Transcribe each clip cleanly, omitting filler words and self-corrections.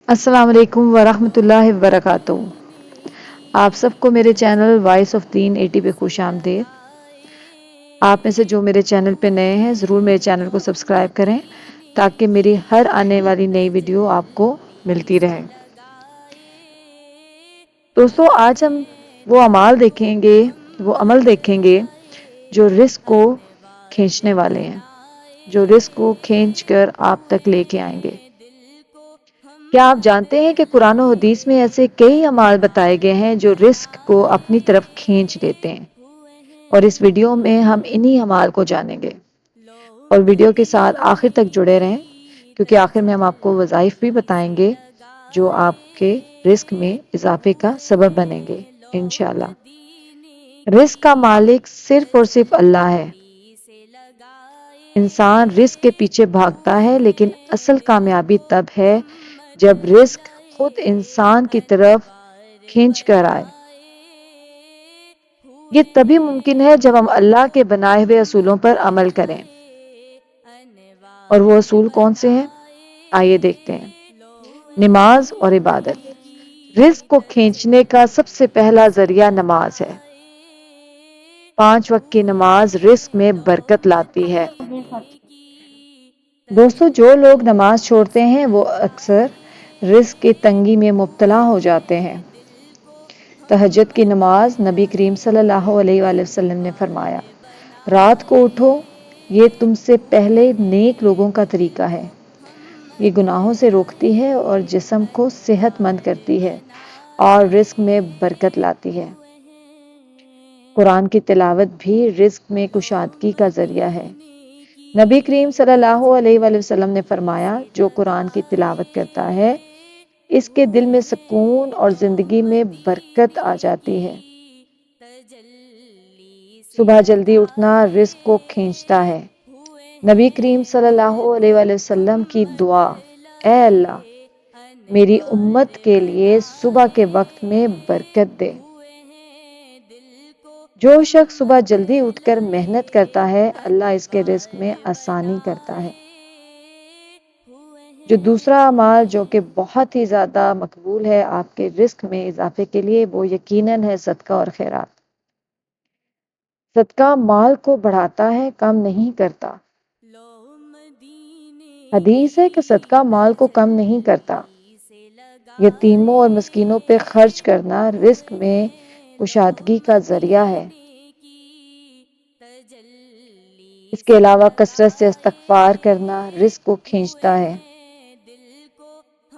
السلام علیکم ورحمۃ اللہ وبرکاتہ۔ آپ سب کو میرے چینل وائس آف دین 80 پہ خوش آمدید۔ آپ میں سے جو میرے چینل پہ نئے ہیں ضرور میرے چینل کو سبسکرائب کریں تاکہ میری ہر آنے والی نئی ویڈیو آپ کو ملتی رہے۔ دوستو آج ہم وہ عمل دیکھیں گے جو رزق کو کھینچنے والے ہیں، جو رزق کو کھینچ کر آپ تک لے کے آئیں گے۔ کیا آپ جانتے ہیں کہ قرآن و حدیث میں ایسے کئی اعمال بتائے گئے ہیں جو رزق کو اپنی طرف کھینچ لیتے ہیں، اور اس ویڈیو میں ہم انہی اعمال کو جانیں گے۔ اور ویڈیو کے ساتھ آخر تک جڑے رہیں کیونکہ آخر میں ہم آپ کو وظائف بھی بتائیں گے جو آپ کے رزق میں اضافے کا سبب بنیں گے انشاءاللہ۔ رزق کا مالک صرف اور صرف اللہ ہے۔ انسان رزق کے پیچھے بھاگتا ہے لیکن اصل کامیابی تب ہے جب رزق خود انسان کی طرف کھینچ کر آئے۔ یہ تبھی ممکن ہے جب ہم اللہ کے بنائے ہوئے اصولوں پر عمل کریں۔ اور وہ اصول کون سے ہیں؟ آئیے دیکھتے ہیں۔ نماز اور عبادت۔ رزق کو کھینچنے کا سب سے پہلا ذریعہ نماز ہے۔ 5 وقت کی نماز رزق میں برکت لاتی ہے۔ دوستو جو لوگ نماز چھوڑتے ہیں وہ اکثر رزق کی تنگی میں مبتلا ہو جاتے ہیں۔ تہجد کی نماز نبی کریم صلی اللہ علیہ وآلہ وسلم نے فرمایا، رات کو اٹھو، یہ تم سے پہلے نیک لوگوں کا طریقہ ہے۔ یہ گناہوں سے روکتی ہے اور جسم کو صحت مند کرتی ہے اور رزق میں برکت لاتی ہے۔ قرآن کی تلاوت بھی رزق میں کشادگی کا ذریعہ ہے۔ نبی کریم صلی اللہ علیہ وآلہ وسلم نے فرمایا، جو قرآن کی تلاوت کرتا ہے اس کے دل میں سکون اور زندگی میں برکت آ جاتی ہے۔ صبح جلدی اٹھنا رزق کو کھینچتا ہے۔ نبی کریم صلی اللہ علیہ وآلہ وسلم کی دعا، اے اللہ میری امت کے لیے صبح کے وقت میں برکت دے۔ جو شخص صبح جلدی اٹھ کر محنت کرتا ہے اللہ اس کے رزق میں آسانی کرتا ہے۔ جو دوسرا عمل جو کہ بہت ہی زیادہ مقبول ہے آپ کے رزق میں اضافے کے لیے وہ یقیناً ہے صدقہ اور خیرات۔ صدقہ مال کو بڑھاتا ہے، کم نہیں کرتا۔ حدیث ہے کہ صدقہ مال کو کم نہیں کرتا۔ یتیموں اور مسکینوں پہ خرچ کرنا رزق میں کشادگی کا ذریعہ ہے۔ اس کے علاوہ کثرت سے استغفار کرنا رزق کو کھینچتا ہے۔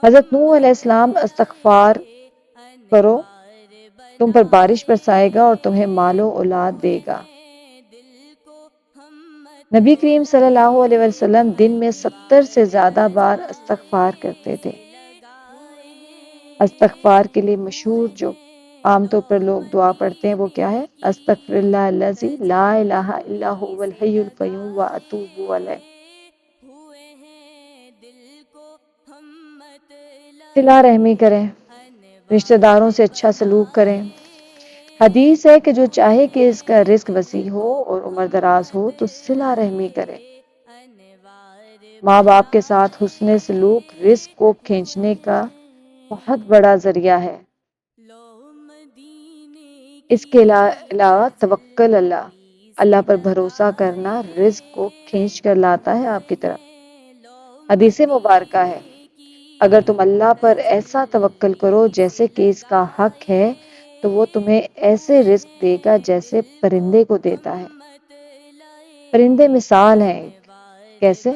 حضرت نوح علیہ السلام استغفار کرو، تم پر بارش برسائے گا اور تمہیں مال و اولاد دے گا۔ نبی کریم صلی اللہ علیہ وسلم دن میں 70 سے زیادہ بار استغفار کرتے تھے۔ استغفار کے لیے مشہور جو عام طور پر لوگ دعا پڑھتے ہیں وہ کیا ہے؟ استغفر اللہ الذی لا الہ الا هو الحی القیوم واتوب الیہ۔ صلہ رحمی کریں، رشتہ داروں سے اچھا سلوک کریں۔ حدیث ہے کہ جو چاہے کہ اس کا رزق وسیع ہو اور عمر دراز ہو تو صلہ رحمی کرے۔ ماں باپ کے ساتھ حسن سلوک رزق کو کھینچنے کا بہت بڑا ذریعہ ہے۔ اس کے علاوہ توکل اللہ پر بھروسہ کرنا رزق کو کھینچ کر لاتا ہے آپ کی طرف۔ حدیث مبارکہ ہے، اگر تم اللہ پر ایسا توکل کرو جیسے کہ اس کا حق ہے تو وہ تمہیں ایسے رزق دے گا جیسے پرندے کو دیتا ہے۔ پرندے مثال ہیں، کیسے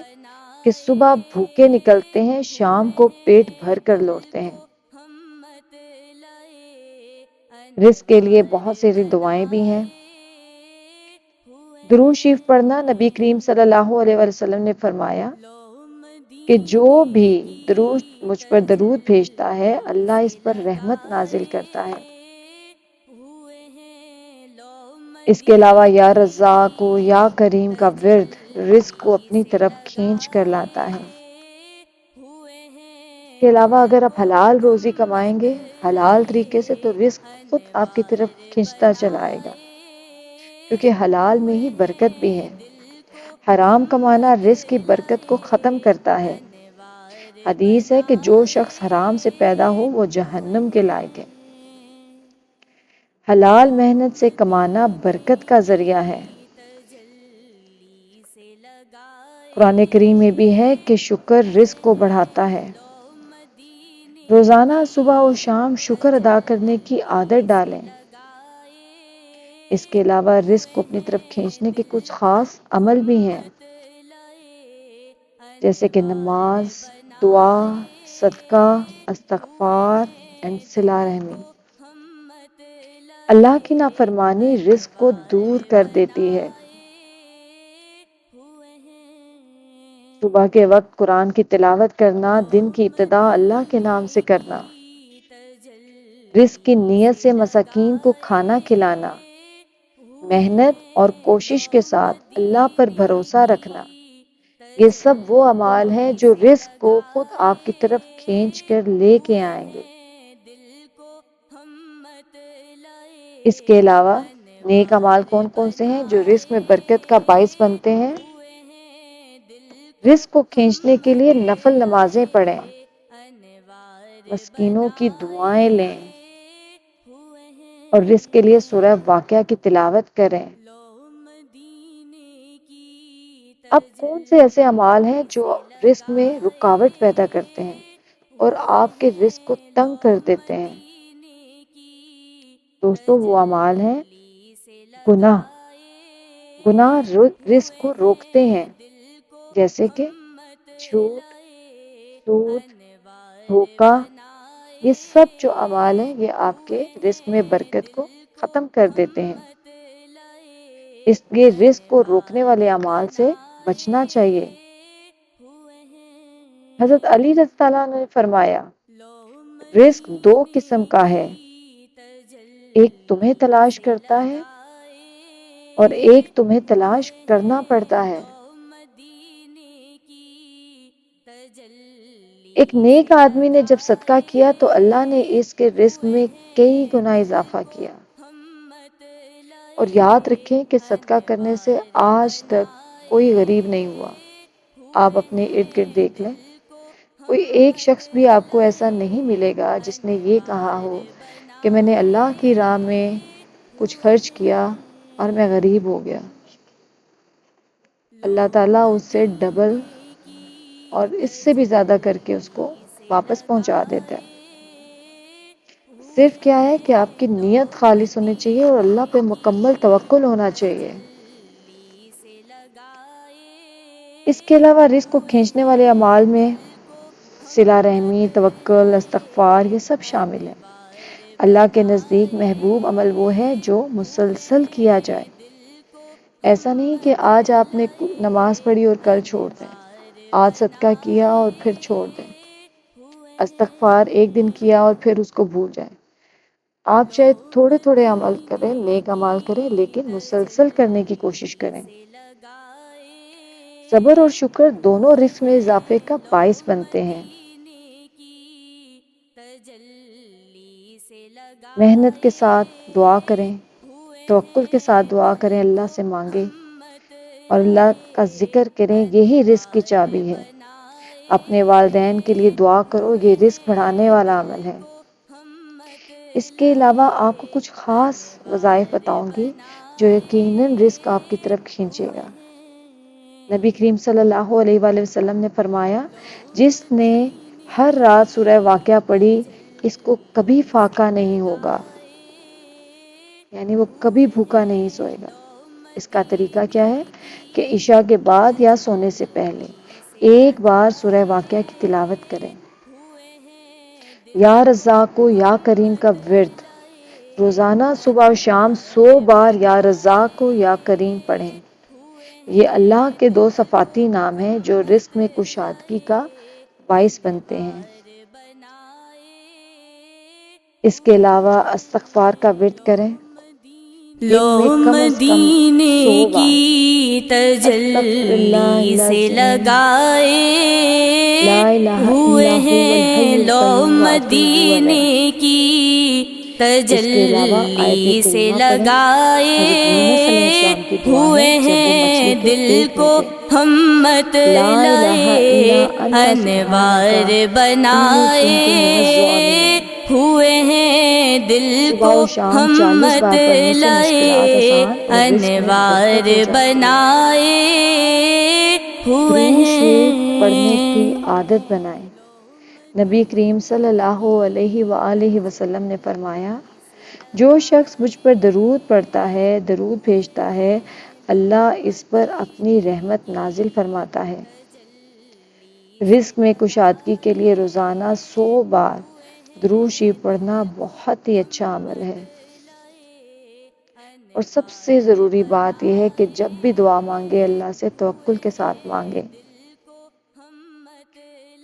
کہ صبح بھوکے نکلتے ہیں، شام کو پیٹ بھر کر لوٹتے ہیں۔ رزق کے لیے بہت سی دعائیں بھی ہیں۔ درود شریف پڑھنا، نبی کریم صلی اللہ علیہ وسلم نے فرمایا کہ جو بھی مجھ پر درود بھیجتا ہے اللہ اس پر رحمت نازل کرتا ہے۔ اس کے علاوہ یا رزاق و یا کریم کا ورد رزق کو اپنی طرف کھینچ کر لاتا ہے۔ اس کے علاوہ اگر آپ حلال روزی کمائیں گے حلال طریقے سے تو رزق خود آپ کی طرف کھینچتا چلا آئے گا، کیونکہ حلال میں ہی برکت بھی ہے۔ حرام کمانا رزق کی برکت کو ختم کرتا ہے۔ حدیث ہے کہ جو شخص حرام سے پیدا ہو وہ جہنم کے لائق ہے۔ حلال محنت سے کمانا برکت کا ذریعہ ہے۔ قرآن کریم میں بھی ہے کہ شکر رزق کو بڑھاتا ہے۔ روزانہ صبح و شام شکر ادا کرنے کی عادت ڈالیں۔ اس کے علاوہ رزق کو اپنی طرف کھینچنے کے کچھ خاص عمل بھی ہیں، جیسے کہ نماز، دعا، صدقہ، استغفار اور صلہ رحمی۔ اللہ کی نافرمانی رزق کو دور کر دیتی ہے۔ صبح کے وقت قرآن کی تلاوت کرنا، دن کی ابتدا اللہ کے نام سے کرنا، رزق کی نیت سے مساکین کو کھانا کھلانا، محنت اور کوشش کے ساتھ اللہ پر بھروسہ رکھنا، یہ سب وہ اعمال ہیں جو رزق کو خود آپ کی طرف کھینچ کر لے کے آئیں گے۔ اس کے علاوہ نیک اعمال کون کون سے ہیں جو رزق میں برکت کا باعث بنتے ہیں؟ رزق کو کھینچنے کے لیے نفل نمازیں پڑھیں، مسکینوں کی دعائیں لیں اور رزق کے لیے سورہ واقعہ کی تلاوت کریں۔ اب کون سے ایسے اعمال ہیں جو رزق میں رکاوٹ پیدا کرتے ہیں اور آپ کے رزق کو تنگ کر دیتے ہیں؟ دوستو، وہ اعمال ہیں گناہ رزق کو روکتے ہیں، جیسے کہ جھوٹ، سود، دھوکہ، یہ سب جو اعمال ہیں یہ آپ کے رزق میں برکت کو ختم کر دیتے ہیں۔ اس لیے رزق کو روکنے والے اعمال سے بچنا چاہیے۔ حضرت علی رضی اللہ عنہ نے فرمایا، رزق دو قسم کا ہے، ایک تمہیں تلاش کرتا ہے اور ایک تمہیں تلاش کرنا پڑتا ہے۔ ایک نیک آدمی نے جب صدقہ کیا تو اللہ نے اس کے رزق میں کئی گنا اضافہ کیا۔ اور یاد رکھیں کہ صدقہ کرنے سے آج تک کوئی غریب نہیں ہوا۔ آپ اپنے ارد گرد دیکھ لیں، کوئی ایک شخص بھی آپ کو ایسا نہیں ملے گا جس نے یہ کہا ہو کہ میں نے اللہ کی راہ میں کچھ خرچ کیا اور میں غریب ہو گیا۔ اللہ تعالیٰ اس سے ڈبل اور اس سے بھی زیادہ کر کے اس کو واپس پہنچا دیتا ہے۔ صرف کیا ہے کہ آپ کی نیت خالص ہونی چاہیے اور اللہ پہ مکمل توکل ہونا چاہیے۔ اس کے علاوہ رزق کو کھینچنے والے اعمال میں صلہ رحمی، توکل، استغفار، یہ سب شامل ہیں۔ اللہ کے نزدیک محبوب عمل وہ ہے جو مسلسل کیا جائے۔ ایسا نہیں کہ آج آپ نے نماز پڑھی اور کل چھوڑ دیں، آج صدقہ کیا اور پھر چھوڑ دیں، استغفار ایک دن کیا اور پھر اس کو بھول جائیں۔ آپ چاہے تھوڑے تھوڑے عمل کریں، نیک عمل کریں، لیکن مسلسل کرنے کی کوشش کریں۔ صبر اور شکر دونوں رزق میں اضافے کا باعث بنتے ہیں۔ محنت کے ساتھ دعا کریں، توکل کے ساتھ دعا کریں، اللہ سے مانگیں اور اللہ کا ذکر کریں، یہی رزق کی چابی ہے۔ اپنے والدین کے لیے دعا کرو، یہ رزق بڑھانے والا عمل ہے۔ اس کے علاوہ آپ کو کچھ خاص وظائف بتاؤں گی جو یقیناً رزق آپ کی طرف کھینچے گا۔ نبی کریم صلی اللہ علیہ وآلہ وسلم نے فرمایا، جس نے ہر رات سورہ واقعہ پڑھی اس کو کبھی فاقہ نہیں ہوگا، یعنی وہ کبھی بھوکا نہیں سوئے گا۔ اس کا طریقہ کیا ہے کہ عشاء کے بعد یا سونے سے پہلے ایک بار سورہ واقعہ کی تلاوت کریں۔ یا رزاق و یا کریم کا ورد روزانہ صبح و شام 100 بار یا رزاق و یا کریم پڑھیں۔ یہ اللہ کے دو صفاتی نام ہیں جو رزق میں کشادگی کا باعث بنتے ہیں۔ اس کے علاوہ استغفار کا ورد کریں، لو مدینے کی تجلی سے لگائے ہوئے ہیں، لو مدینے کی تجلی سے لگائے کی دعا ہوئے ہے جب وہ مچھلی ہیں کے دل پیٹ کو میں تھے۔ ہم مت لا الہ لائے الا انت انوار سبحانک انی بنائے، کنت من الظالمین۔ ہوئے ہیں دل صبح کو و شام ہم 40 مت بار پڑھنے سے مشکلات لائے آسان اور رزق میں برکت انوار ہو جاتی ہے۔ بنائے، ہوئے درود شریف پڑھنے کی ہیں۔ عادت بنائیں۔ نبی کریم صلی اللہ علیہ وآلہ وسلم نے فرمایا، جو شخص مجھ پر درود پڑھتا ہے، درود بھیجتا ہے، اللہ اس پر اپنی رحمت نازل فرماتا ہے۔ رزق میں کشادگی کے لیے روزانہ 100 بار درود شریف پڑھنا بہت ہی اچھا عمل ہے۔ اور سب سے ضروری بات یہ ہے کہ جب بھی دعا مانگے اللہ سے توکل کے ساتھ مانگے۔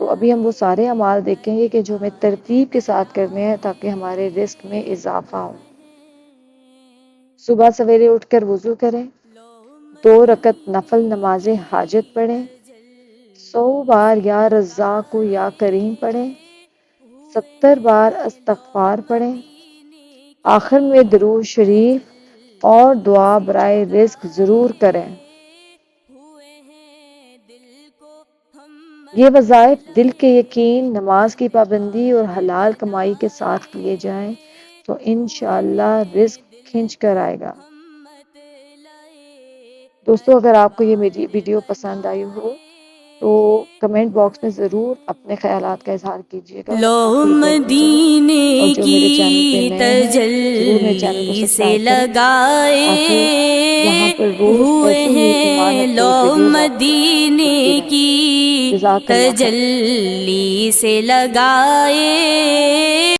تو ابھی ہم وہ سارے اعمال دیکھیں گے کہ جو ہمیں ترتیب کے ساتھ کرنے ہیں تاکہ ہمارے رزق میں اضافہ ہو۔ صبح سویرے اٹھ کر وضو کریں، 2 رکعت نفل نماز حاجت پڑھیں، 100 بار یا رزاق یا کریم پڑھیں، 70 بار استغفار پڑھیں، آخر میں درود شریف اور دعا برائے رزق ضرور کریں۔ یہ وظائف دل کے یقین، نماز کی پابندی اور حلال کمائی کے ساتھ کیے جائیں تو انشاءاللہ رزق کھنچ کر آئے گا۔ دوستو، اگر آپ کو یہ میری ویڈیو پسند آئی ہو تو کمنٹ باکس میں ضرور اپنے خیالات کا اظہار کیجیے گا اور لو کافی کیجیے گا، اور مدینے جو میرے چینل پہ کی نئے ہیں ضرور میرے چینل کو تجلی سے سبسکرائب کریں تاکہ یہاں لگائے، پر روز ہوئے ایسے ہی ایمان ہیں افروز لو ویڈیوز آپ کو ملتی مدینے رہیں۔ کی جزاک اللہ خیر۔ تجلی سے لگائے۔